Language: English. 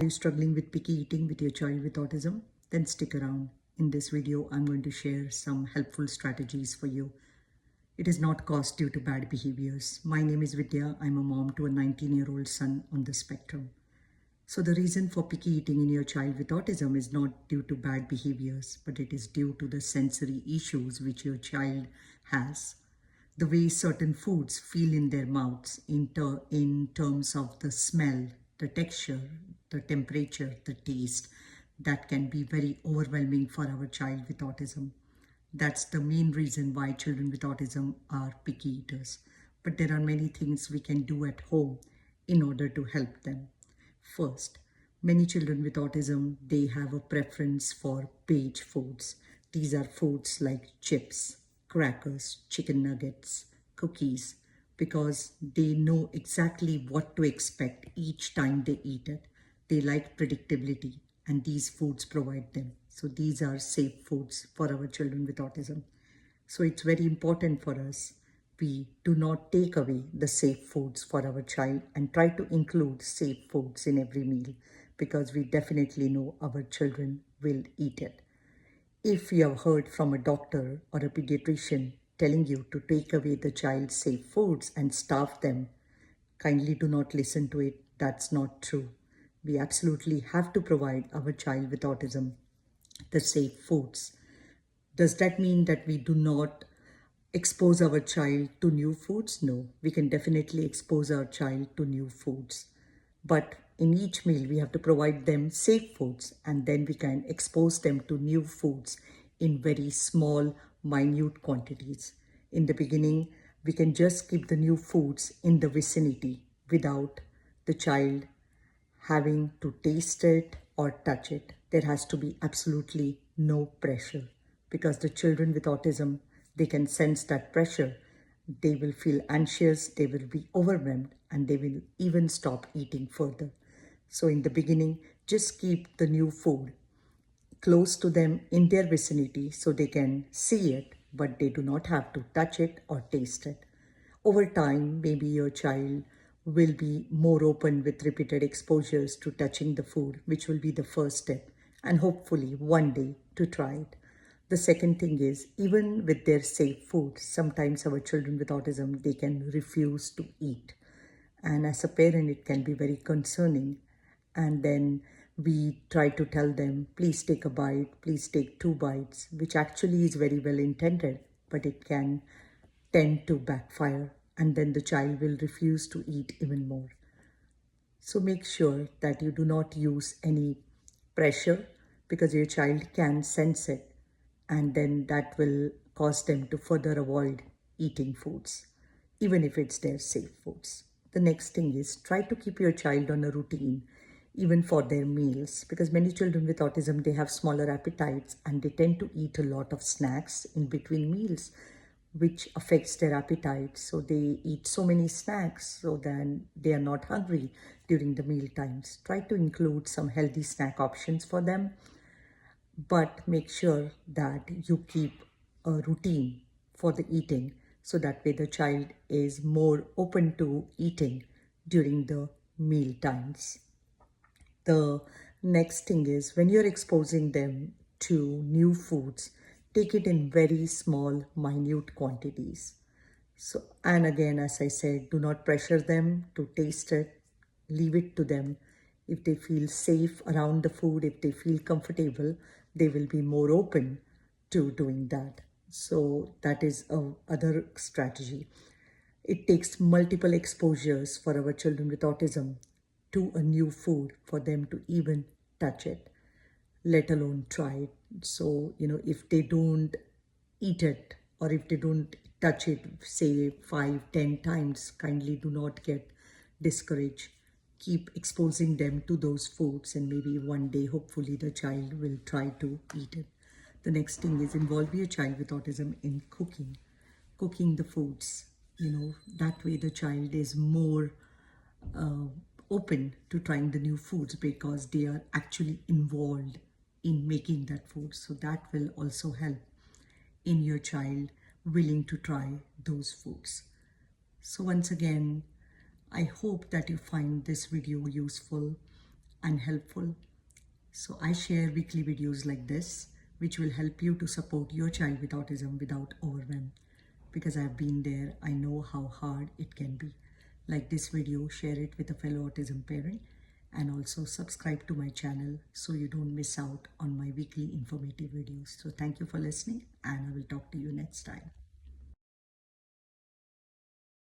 Are you struggling with picky eating with your child with autism? Then stick around. In this video, I'm going to share some helpful strategies for you. It is not caused due to bad behaviors. My name is Vidya. I'm a mom to a 19-year-old son on the spectrum. So the reason for picky eating in your child with autism is not due to bad behaviors, but it is due to the sensory issues which your child has. The way certain foods feel in their mouths in terms of the smell, the texture, the temperature, the taste, that can be very overwhelming for our child with autism. That's the main reason why children with autism are picky eaters. But there are many things we can do at home in order to help them. First, many children with autism, they have a preference for beige foods. These are foods like chips, crackers, chicken nuggets, cookies, because they know exactly what to expect each time they eat it. They like predictability, and these foods provide them. So these are safe foods for our children with autism. So it's very important for us. We do not take away the safe foods for our child and try to include safe foods in every meal, because we definitely know our children will eat it. If you have heard from a doctor or a pediatrician telling you to take away the child's safe foods and starve them, kindly do not listen to it. That's not true. We absolutely have to provide our child with autism the safe foods. Does that mean that we do not expose our child to new foods? No, we can definitely expose our child to new foods. But in each meal, we have to provide them safe foods, and then we can expose them to new foods in very small, minute quantities. In the beginning, we can just keep the new foods in the vicinity without the child having to taste it or touch it. There has to be absolutely no pressure, because the children with autism, they can sense that pressure. They will feel anxious, they will be overwhelmed, and they will even stop eating further. So in the beginning, just keep the new food close to them in their vicinity so they can see it, but they do not have to touch it or taste it. Over time, maybe your child will be more open with repeated exposures to touching the food, which will be the first step, and hopefully one day to try it. The second thing is, even with their safe food, sometimes our children with autism, they can refuse to eat. And as a parent, it can be very concerning. And then we try to tell them, please take a bite, please take 2 bites, which actually is very well intended, but it can tend to backfire. And then the child will refuse to eat even more. So make sure that you do not use any pressure, because your child can sense it, and then that will cause them to further avoid eating foods, even if it's their safe foods. The next thing is, try to keep your child on a routine, even for their meals, because many children with autism, they have smaller appetites and they tend to eat a lot of snacks in between meals, which affects their appetite. So they eat so many snacks, so then they are not hungry during the meal times. Try to include some healthy snack options for them, but make sure that you keep a routine for the eating, so that way the child is more open to eating during the meal times. The next thing is, when you're exposing them to new foods, take it in very small, minute quantities. So, and again, as I said, do not pressure them to taste it. Leave it to them. If they feel safe around the food, if they feel comfortable, they will be more open to doing that. So that is a other strategy. It takes multiple exposures for our children with autism to a new food for them to even touch it, let alone try it. So, if they don't eat it, or if they don't touch it, say 5, 10 times, kindly do not get discouraged. Keep exposing them to those foods, and maybe one day, hopefully, the child will try to eat it. The next thing is, involve your child with autism in cooking the foods. That way the child is more uh, open to trying the new foods, because they are actually involved in making that food. So that will also help in your child willing to try those foods. So once again, I hope that you find this video useful. and helpful. So I share weekly videos like this, which will help you to support your child with autism without overwhelm. Because I've been there, I know how hard it can be. Like this video, share it with a fellow autism parent, and also subscribe to my channel so you don't miss out on my weekly informative videos. So thank you for listening, and I will talk to you next time.